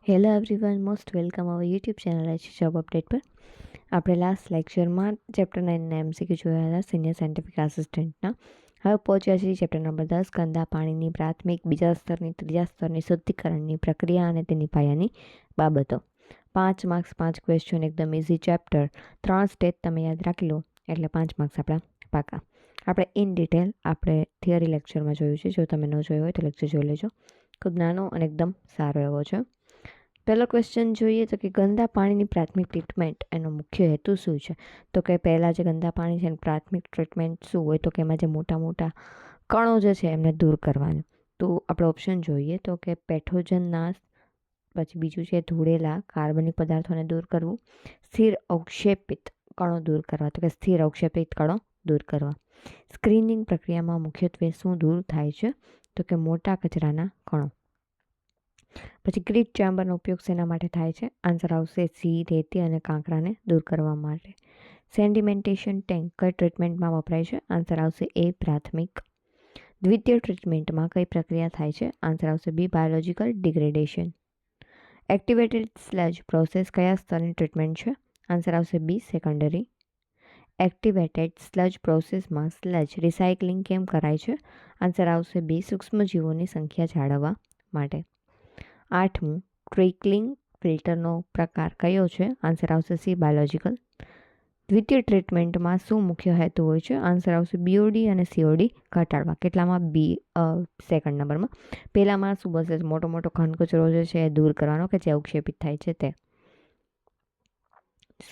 Hello everyone, most welcome our YouTube channel છે job update પર. આપણે લાસ્ટ લેક્ચરમાં ચેપ્ટર 9ના MCQ જોયા હતા સિનિયર સાયન્ટિફિક આસિસ્ટન્ટના. હવે પહોંચ્યા છીએ ચેપ્ટર નંબર 10, ગંદા પાણીની પ્રાથમિક, બીજા સ્તરની, ત્રીજા સ્તરની શુદ્ધિકરણની પ્રક્રિયા અને તેની પાયાની બાબતો. 5 માર્ક્સ 5 ક્વેશ્ચન, એકદમ ઇઝી ચેપ્ટર. 3 સ્ટેજ તમે યાદ રાખી લો એટલે 5 માર્ક્સ આપણા પાકા. આપણે ઇન ડિટેલ આપણે થિયરી લેક્ચરમાં જોયું છે. જો તમે ન જોયું હોય તો લેક્ચર જોઈ લેજો. ખૂબ નાનો અને એકદમ સારો એવો છે. પહેલો ક્વેશ્ચન જોઈએ તો કે ગંદા પાણીની પ્રાથમિક ટ્રીટમેન્ટ એનો મુખ્ય હેતુ શું છે? તો કે પહેલાં જે ગંદા પાણી છે એની પ્રાથમિક ટ્રીટમેન્ટ શું હોય? તો કે એમાં જે મોટા મોટા કણો જે છે એમને દૂર કરવાનું. તો આપણે ઓપ્શન જોઈએ તો કે પેથોજન નાશ, પછી બીજું છે ધૂળેલા કાર્બનિક પદાર્થોને દૂર કરવું, સ્થિર અવક્ષેપિત કણો દૂર કરવા, તો કે સ્થિર અવક્ષેપિત કણો દૂર કરવા. સ્ક્રીનિંગ પ્રક્રિયામાં મુખ્યત્વે શું દૂર થાય છે? તો કે મોટા કચરાના કણો. પછી ગ્રીટ ચેમ્બરનો ઉપયોગ શેના માટે થાય છે? આન્સર આવશે સી, રેતી અને કાંકરાને દૂર કરવા માટે. સેડિમેન્ટેશન ટેન્ક કઈ ટ્રીટમેન્ટમાં વપરાય છે? આન્સર આવશે એ, પ્રાથમિક. દ્વિતીય ટ્રીટમેન્ટમાં કઈ પ્રક્રિયા થાય છે? આન્સર આવશે B, biological degradation. Activated sludge process કયા સ્તરની ટ્રીટમેન્ટ છે? આન્સર આવશે બી, સેકન્ડરી. એક્ટિવેટેડ સ્લજ પ્રોસેસમાં સ્લજ રિસાયકલિંગ કેમ કરાય છે? આન્સર આવશે બી, સૂક્ષ્મજીવોની સંખ્યા જાળવવા માટે. 8મું, ટ્રિકલિંગ ફિલ્ટરનો પ્રકાર કયો છે? આન્સર આવશે સી, બાયોલોજિકલ. દ્વિતીય ટ્રીટમેન્ટમાં શું મુખ્ય હેતુ હોય છે? આન્સર આવશે બીઓડી અને સીઓડી ઘટાડવા. કેટલામાં? બી, સેકન્ડ નંબરમાં. પહેલામાં શું બસે? મોટો મોટો ઘન કચરો જે છે એ દૂર કરવાનો કે જે અવક્ષેપિત થાય છે તે.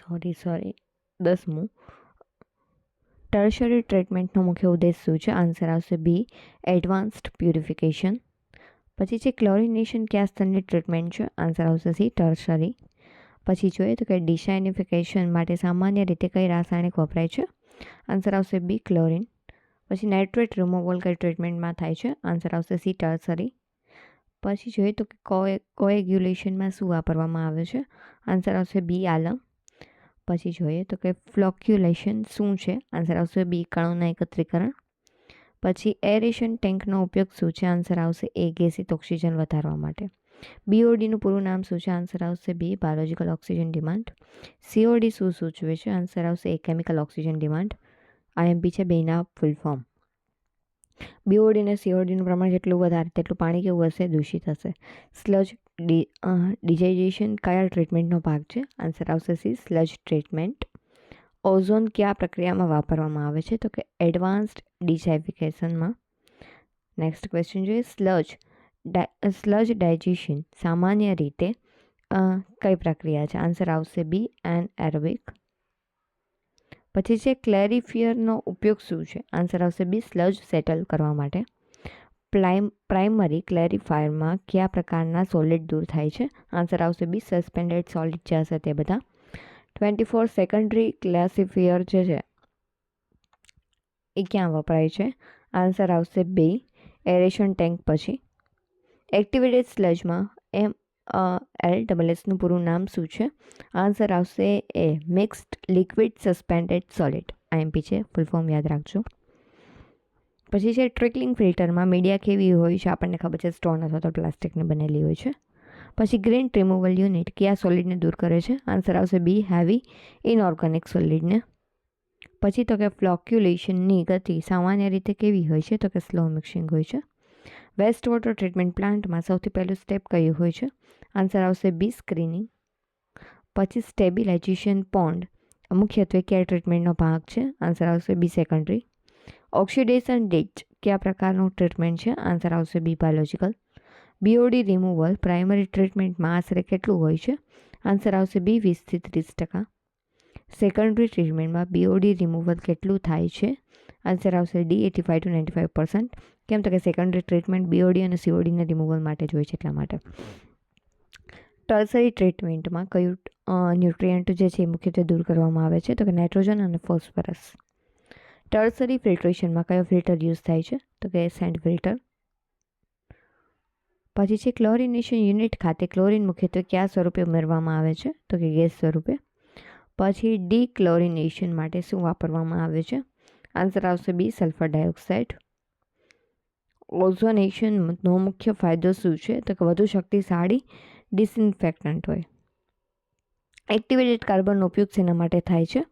સોરી 10મું, ટર્શરી ટ્રીટમેન્ટનો મુખ્ય ઉદ્દેશ શું છે? આન્સર આવશે બી, એડવાન્સ્ડ પ્યુરિફિકેશન. પછી છે ક્લોરિનેશન કયા સ્તરની ટ્રીટમેન્ટ છે? આન્સર આવશે સી, ટર્શરી. પછી જોઈએ તો કે ડિસાઇનિફિકેશન માટે સામાન્ય રીતે કઈ રાસાયણિક વપરાય છે? આન્સર આવશે બી, ક્લોરિન. પછી નાઇટ્રેટ રિમૂવલ કઈ ટ્રીટમેન્ટમાં થાય છે? આન્સર આવશે સી, ટર્શરી. પછી જોઈએ તો કે કોએગ્યુલેશનમાં શું વાપરવામાં આવે છે? આન્સર આવશે બી, આલમ. પછી જોઈએ તો કે ફ્લોક્યુલેશન શું છે? આન્સર આવશે બી, કણોના એકત્રીકરણ. પછી એરેશન ટેન્કનો ઉપયોગ શું છે? આન્સર આવશે એ, ગેસિત ઓક્સિજન વધારવા માટે. બીઓડીનું પૂરું નામ શું છે? આન્સર આવશે B, biological oxygen demand. COD શું સૂચવે છે? આન્સર આવશે એ, કેમિકલ ઓક્સિજન ડિમાન્ડ. આઈએમપી છે બેના ફૂલ ફોર્મ. બીઓડી અને સીઓડીનું પ્રમાણ જેટલું વધારે તેટલું પાણી કેવું હશે? દૂષિત હશે. સ્લજ ડિજાઇઝેશન કયા ટ્રીટમેન્ટનો ભાગ છે? આન્સર આવશે સી, સ્લજ ટ્રીટમેન્ટ. ઓઝોન કયા પ્રક્રિયામાં વાપરવામાં આવે છે? તો કે એડવાન્સ્ડ ડિસાઇફિકેશનમાં. નેક્સ્ટ ક્વેશ્ચન જોઈએ, સ્લજ ડાયજેશન સામાન્ય રીતે કઈ પ્રક્રિયા છે? આન્સર આવશે બી, એનએરોબિક. પછી છે ક્લેરિફિયરનો ઉપયોગ શું છે? આન્સર આવશે બી, સ્લજ સેટલ કરવા માટે. પ્રાઇમરી ક્લેરિફાયરમાં કયા પ્રકારના સોલિડ દૂર થાય છે? આન્સર આવશે બી, સસ્પેન્ડેડ સોલિડ જે હશે તે બધા. 24 સેકન્ડરી ક્લેસિફાયર જે છે એ ક્યાં વપરાય છે? આન્સર આવશે બી, એરેશન ટેન્ક પછી. એક્ટિવેટેડ સ્લજમાં LSSનું પૂરું નામ શું છે? આન્સર આવશે A, mixed liquid suspended solid. IMP છે, ફૂલ ફોર્મ યાદ રાખજો. પછી છે ટ્રિકલિંગ ફિલ્ટરમાં મીડિયા કેવી હોય છે? આપણને ખબર છે, સ્ટોન અથવા તો પ્લાસ્ટિકની બનેલી હોય છે. પછી ગ્રીન રિમૂવલ યુનિટ કયા સોલિડને દૂર કરે છે? આન્સર આવશે બી, હેવી ઇનઓર્ગેનિક સોલિડને. પછી તો કે ફ્લોક્યુલેશનની ગતિ સામાન્ય રીતે કેવી હોય છે? તો કે સ્લો મિક્સિંગ હોય છે. વેસ્ટ વોટર ટ્રીટમેન્ટ પ્લાન્ટમાં સૌથી પહેલું સ્ટેપ કયું હોય છે? આન્સર આવશે બી, સ્ક્રીનિંગ. પછી સ્ટેબિલાઇઝેશન પોન્ડ મુખ્યત્વે કયા ટ્રીટમેન્ટનો ભાગ છે? આન્સર આવશે બી, સેકન્ડરી. ઓક્સિડેશન ડીચ કયા પ્રકારનું ટ્રીટમેન્ટ છે? આન્સર આવશે B, biological. BOD removal primary ટ્રીટમેન્ટમાં આશરે કેટલું હોય છે? આન્સર આવશે બી, 20 થી 30%. સેકન્ડરી ટ્રીટમેન્ટમાં બીઓડી રિમૂવલ કેટલું થાય છે? આન્સર આવશે ડી, 85 to 95%. કેમ? તો કે સેકન્ડરી ટ્રીટમેન્ટ બીઓડી અને સીઓડીને રિમૂવલ માટે જોઈએ છે એટલા માટે. ટર્સરી ટ્રીટમેન્ટમાં કયું ન્યુટ્રિયન્ટ જે છે એ મુખ્યત્વે દૂર કરવામાં આવે છે? તો કે નાઇટ્રોજન અને ફોસ્ફરસ. ટર્સરી ફિલ્ટ્રેશનમાં કયો ફિલ્ટર યુઝ થાય છે? તો કે સેન્ડ ફિલ્ટર. પછી છે ક્લોરિનેશન યુનિટ ખાતે ક્લોરિન મુખ્યત્વે કયા સ્વરૂપે ઉમેરવામાં આવે છે? તો કે ગેસ સ્વરૂપે. પછી ડીક્લોરિનેશન માટે શું વાપરવામાં આવે છે? આન્સર આવશે બી, સલ્ફર ડાયોક્સાઇડ. ઓઝોનેશનનો મુખ્ય ફાયદો શું છે? તો કે વધુ શક્તિશાળી ડિસઇન્ફેક્ટન્ટ હોય. એક્ટિવેટેડ કાર્બનનો ઉપયોગ શેના માટે થાય છે?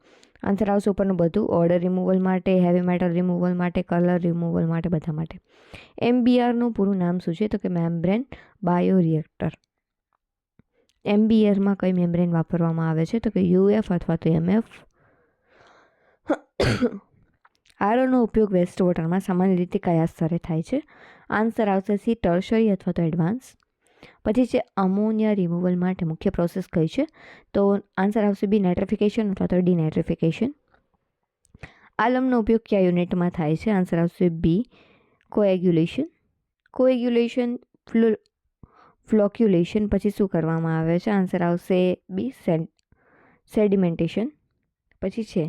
આન્સર આવશે ઉપરનું બધું. ઓર્ડર રિમૂવલ માટે, હેવી મેટલ રિમૂવલ માટે, કલર રિમૂવલ માટે, બધા માટે. MBRનું પૂરું નામ શું છે? તો કે મેમ્બ્રેન બાયોરિએક્ટર. MBRમાં કઈ મેમ્બ્રેન વાપરવામાં આવે છે? તો કે UF અથવા તો MF. ROનો ઉપયોગ વેસ્ટ વોટરમાં સામાન્ય રીતે કયા સ્તરે થાય છે? આન્સર આવશે સી, ટર્શરી અથવા તો એડવાન્સ. પછી છે અમોનિયા રિમૂવલ માટે મુખ્ય પ્રોસેસ કઈ છે? તો આન્સર આવશે બી, નાઇટ્રિફિકેશન અથવા તો ડિનાઇટ્રિફિકેશન. આલમનો ઉપયોગ કયા યુનિટમાં થાય છે? આન્સર આવશે બી, કોએગ્યુલેશન. કોએગ્યુલેશન ફ્લોક્યુલેશન પછી શું કરવામાં આવે છે? આન્સર આવશે બી, સેડિમેન્ટેશન. પછી છે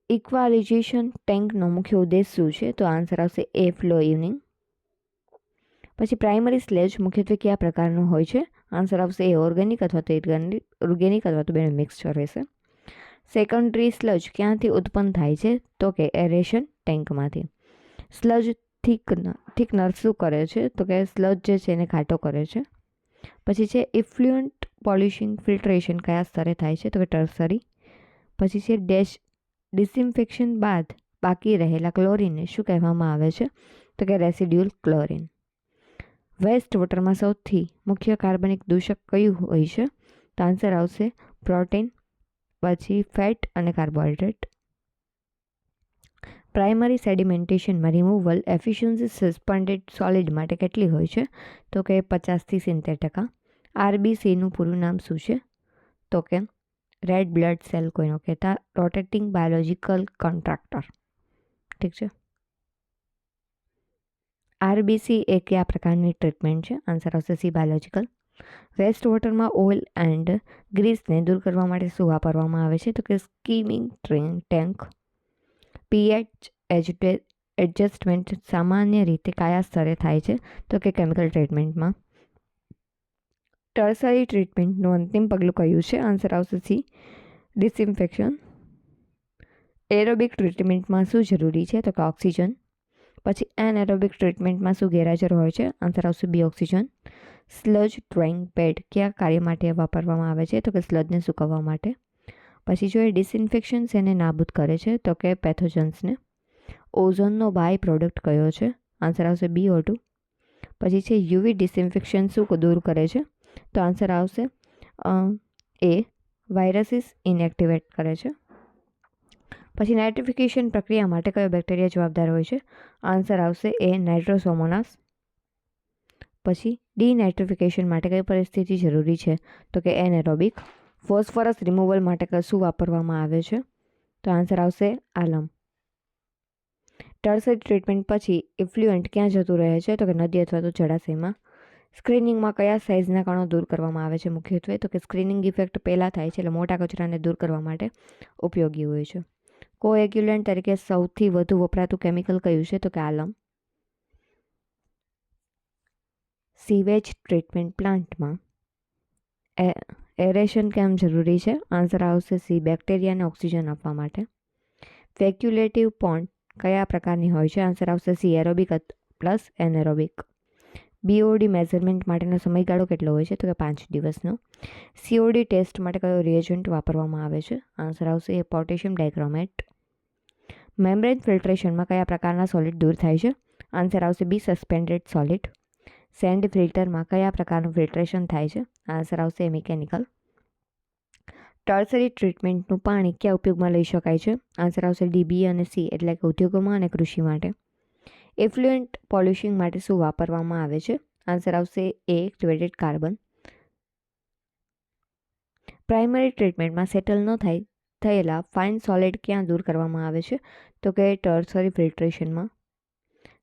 ઇક્વાલિઝેશન ટેન્કનો મુખ્ય ઉદ્દેશ શું છે? તો આન્સર આવશે એ, ફ્લો ઇવનિંગ. પછી પ્રાઇમરી સ્લેજ મુખ્યત્વે કયા પ્રકારનો હોય છે? આન્સર આવશે એ, ઓર્ગેનિક અથવા તો ઓર્ગેનિક અથવા તો બેનો મિક્સચર રહેશે. સેકન્ડરી સ્લજ ક્યાંથી ઉત્પન્ન થાય છે? તો કે એરેશન ટેન્કમાંથી. સ્લજ થિકનર શું કરે છે? તો કે સ્લજ જે છે એને ઘાટો કરે છે. પછી છે ઇફ્લુઅન્ટ પોલિશિંગ ફિલ્ટ્રેશન કયા સ્તરે થાય છે? તો કે ટર્સરી. પછી છે ડિસઇન્ફેક્શન બાદ બાકી રહેલા ક્લોરીનને શું કહેવામાં આવે છે? તો કે રેસિડ્યુઅલ ક્લોરીન. વેસ્ટ વોટરમાં સૌથી મુખ્ય કાર્બનિક દૂષક કયું હોય છે? તો આન્સર આવશે પ્રોટીન, પછી ફેટ અને કાર્બોહાઈડ્રેટ. પ્રાઇમરી સેડિમેન્ટેશનમાં રિમૂવલ એફિશિયન્સી સસ્પેન્ડેડ સોલિડ માટે કેટલી હોય છે? તો કે 50થી 70%. RBCનું પૂરું નામ શું છે? તો કે રેડ બ્લડ સેલ કોઈનો કહેતા રોટેટિંગ બાયોલોજિકલ કોન્ટ્રાક્ટર. ઠીક છે. RBC એ કયા પ્રકારની ટ્રીટમેન્ટ છે? આન્સર આવશે સી, બાયોલોજિકલ. વેસ્ટ વોટરમાં ઓઇલ એન્ડ ગ્રીસને દૂર કરવા માટે શું વાપરવામાં આવે છે? તો કે સ્કીમિંગ ટેન્ક. pH એડજસ્ટમેન્ટ સામાન્ય રીતે કયા સ્તરે થાય છે? તો કે કેમિકલ ટ્રીટમેન્ટમાં. ટર્સરી ટ્રીટમેન્ટનું અંતિમ પગલું કયું છે? આન્સર આવશે સી, ડિસઇન્ફેક્શન. એરોબિક ટ્રીટમેન્ટમાં શું જરૂરી છે? તો કે ઓક્સિજન. પછી એનએરોબિક ટ્રીટમેન્ટમાં શું ગેરહાજર હોય છે? આન્સર આવશે બી, ઓક્સિજન. સ્લજ ડ્રોઈંગ પેડ કયા કાર્ય માટે વાપરવામાં આવે છે? તો કે સ્લજને સૂકવવા માટે. પછી જો એ ડિસઇન્ફેક્શન એને નાબૂદ કરે છે? તો કે પેથોજન્સને. ઓઝોનનો બાય પ્રોડક્ટ કયો છે? આન્સર આવશે બી, O2. પછી છે યુવી ડિસઇન્ફેક્શન શું દૂર કરે છે? તો આન્સર આવશે એ, વાયરસીસ ઇનએક્ટિવેટ કરે છે. પછી નાઇટ્રિફિકેશન પ્રક્રિયા માટે કયો બેક્ટેરિયા જવાબદાર હોય છે? આન્સર આવશે એ, નાઇટ્રોસોમોનાસ. પછી ડીનાઇટ્રિફિકેશન માટે કઈ પરિસ્થિતિ જરૂરી છે? તો કે એનએરોબિક. ફોસ્ફરસ રિમૂવલ માટે શું વાપરવામાં આવે છે? તો આન્સર આવશે આલમ. ટર્સરી ટ્રીટમેન્ટ પછી ઇફ્લ્યુઅન્ટ ક્યાં જતું રહે છે? તો કે નદી અથવા તો જળાશયમાં. સ્ક્રીનિંગમાં કયા સાઇઝના કણો દૂર કરવામાં આવે છે મુખ્યત્વે? તો કે સ્ક્રીનિંગ ઇફેક્ટ પહેલાં થાય છે એટલે મોટા કચરાને દૂર કરવા માટે ઉપયોગી હોય છે. કોએગ્યુલન્ટ તરીકે સૌથી વધુ વપરાતું કેમિકલ કયું છે? તો કે આલમ. સીવેજ ટ્રીટમેન્ટ પ્લાન્ટમાં એરેશન કેમ જરૂરી છે? આન્સર આવશે સી, બેક્ટેરિયાને ઓક્સિજન આપવા માટે. વેક્યુલેટિવ પોન્ડ કયા પ્રકારની હોય છે? આન્સર આવશે C, aerobic plus anaerobic. BOD measurement માટેનો સમયગાળો કેટલો હોય છે? તો કે 5 દિવસનો. COD ટેસ્ટ માટે કયો રિએજન્ટ વાપરવામાં આવે છે? આન્સર આવશે એ, પોટેશિયમ ડાયક્રોમેટ. મેમ્બ્રેન ફિલ્ટ્રેશનમાં કયા પ્રકારના સોલિડ દૂર થાય છે? આન્સર આવશે બી, સસ્પેન્ડેડ સોલિડ. સેન્ડ ફિલ્ટરમાં કયા પ્રકારનું ફિલ્ટ્રેશન થાય છે? આન્સર આવશે એ, મિકેનિકલ. ટર્સરી ટ્રીટમેન્ટનું પાણી કયા ઉપયોગમાં લઈ શકાય છે? આન્સર આવશે ડી, બી અને સી, એટલે કે ઉદ્યોગોમાં અને કૃષિ માટે. ઇફ્લ્યુઅન્ટ પોલિશિંગ માટે શું વાપરવામાં આવે છે? આન્સર આવશે એ, એક્ટિવેટેડ કાર્બન. પ્રાઇમરી ટ્રીટમેન્ટમાં સેટલ ન થયેલા ફાઇન સોલિડ ક્યાં દૂર કરવામાં આવે છે? તો કે ટર્સરી ફિલ્ટ્રેશનમાં.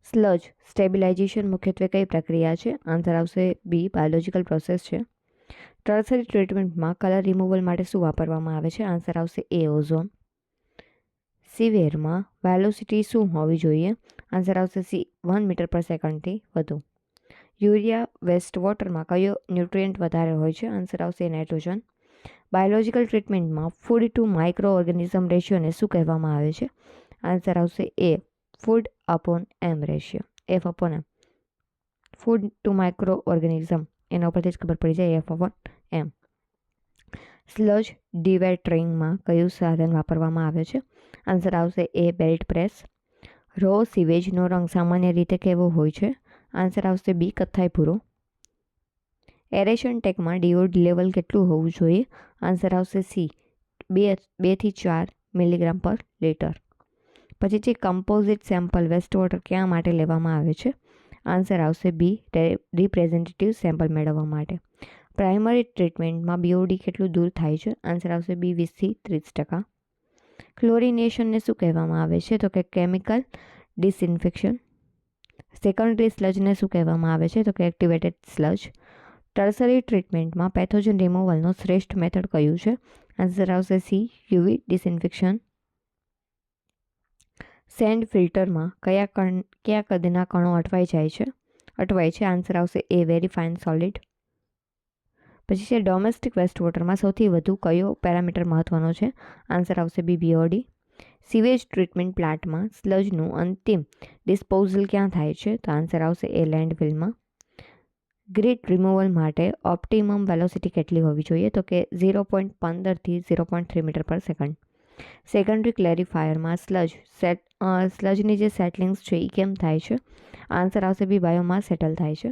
સ્લજ સ્ટેબિલાઇઝેશન મુખ્યત્વે કઈ પ્રક્રિયા છે? આન્સર આવશે બી, બાયોલોજિકલ પ્રોસેસ છે. ટર્સરી ટ્રીટમેન્ટમાં કલર રિમૂવલ માટે શું વાપરવામાં આવે છે? આન્સર આવશે એ, ઓઝોન. સિવેરમાં વેલોસિટી શું હોવી જોઈએ? આન્સર આવશે સી, 1 મીટર પર સેકન્ડથી વધુ. યુરિયા વેસ્ટ વોટરમાં કયો ન્યુટ્રિયન્ટ વધારે હોય છે? આન્સર આવશે નાઇટ્રોજન. બાયોલોજિકલ ટ્રીટમેન્ટમાં ફૂડ ટુ માઇક્રો ઓર્ગેનિઝમ રેશિયોને શું કહેવામાં આવે છે? આન્સર આવશે A, food upon M ratio. F upon M. Food to micro organism, એના ઉપરથી જ ખબર પડી જાય એફ અપોન એમ. સ્લજ ડિવેટરિંગમાં કયું સાધન વાપરવામાં આવે છે? આન્સર આવશે એ બેલ્ટ પ્રેસ. રો સીવેજનો રંગ સામાન્ય રીતે કેવો હોય છે? આન્સર આવશે બી કથ્થાઈ ભૂરો. એરેશન ટેકમાં ડીઓડ લેવલ કેટલું હોવું જોઈએ? આન્સર આવશે સી 2 થી 4 મિલીગ્રામ પર લીટર. પછી છે કમ્પોઝિટ સેમ્પલ વેસ્ટ વોટર ક્યાં માટે લેવામાં આવે છે? આન્સર આવશે બી રિપ્રેઝેન્ટેટિવ સેમ્પલ મેળવવા માટે. પ્રાઇમરી ટ્રીટમેન્ટમાં બીઓડી કેટલું દૂર થાય છે? આન્સર આવશે બી 20 થી 30%. ક્લોરિનેશનને શું કહેવામાં આવે છે? તો કે કેમિકલ ડિસઇન્ફેક્શન. સેકન્ડરી સ્લજને શું કહેવામાં આવે છે? તો કે એક્ટિવેટેડ સ્લજ. ટર્સરી ટ્રીટમેન્ટમાં પેથોજન રિમૂવલનો શ્રેષ્ઠ મેથડ કયું છે? આન્સર આવશે સી યુવી ડિસઇન્ફેક્શન. સેન્ડ ફિલ્ટરમાં કયા કદના કણો અટવાય છે? આન્સર આવશે એ વેરી ફાઇન સોલિડ. પછી છે ડોમેસ્ટિક વેસ્ટ વોટરમાં સૌથી વધુ કયો પેરામીટર મહત્વનો છે? આન્સર આવશે બી બીઓડી. સીવેજ ટ્રીટમેન્ટ પ્લાન્ટમાં સ્લજનું અંતિમ ડિસ્પોઝલ ક્યાં થાય છે? તો આન્સર આવશે એ લેન્ડફિલમાં. ગ્રીટ રિમૂવલ માટે ઓપ્ટિમમ વેલોસિટી કેટલી હોવી જોઈએ? તો કે 0.15 થી 0.3 મીટર પર સેકન્ડ. સેકન્ડરી ક્લેરિફાયરમાં સ્લજની જે સેટલિંગ્સ છે એ કેમ થાય છે? આન્સર આવશે બી બાયોમાસ સેટલ થાય છે.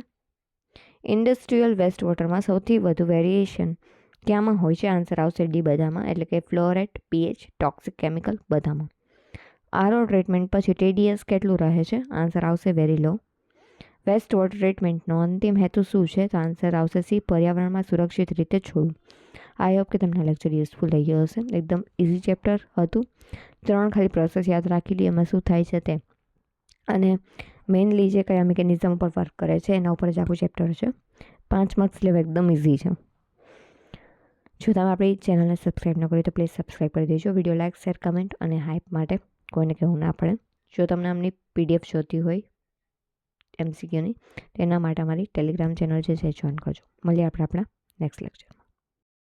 ઇન્ડસ્ટ્રીયલ વેસ્ટ વોટરમાં સૌથી વધુ વેરિએશન ક્યાંમાં હોય છે? આન્સર આવશે ડી બધામાં, એટલે કે ફ્લોરેટ, પીએચ, ટોક્સિક કેમિકલ બધામાં. આરઓ ટ્રીટમેન્ટ પછી ટીડીએસ કેટલું રહે છે? આન્સર આવશે વેરી લો. વેસ્ટ વોટર ટ્રીટમેન્ટનો અંતિમ હેતુ શું છે? તો આન્સર આવશે સી પર્યાવરણમાં સુરક્ષિત રીતે છોડવું. આઈ હોપ કે તમને લેક્ચર યુઝફુલ થઈ ગયો હશે. એકદમ ઇઝી ચેપ્ટર હતું. 3 ખાલી પ્રોસેસ યાદ રાખી લી, એમાં શું થાય છે તે, અને મેઇનલી જે કયા મિકેનિઝમ પર વર્ક કરે છે એના ઉપર જ આખું ચેપ્ટર છે. 5 માર્ક્સ લેવા એકદમ ઇઝી છે. જો તમે આપણી ચેનલને સબસ્ક્રાઈબ ન કરી તો પ્લીઝ સબસ્ક્રાઈબ કરી દેજો. વિડીયો લાઇક, શેર, કમેન્ટ અને હાઇપ માટે કોઈને કહેવું ના પડે. જો તમને આમની પીડીએફ જોતી હોય એમસીક્યુની, તેના માટે અમારી ટેલિગ્રામ ચેનલ છે જોઈન કરજો. મળીએ આપણે આપણા નેક્સ્ટ લેક્ચર.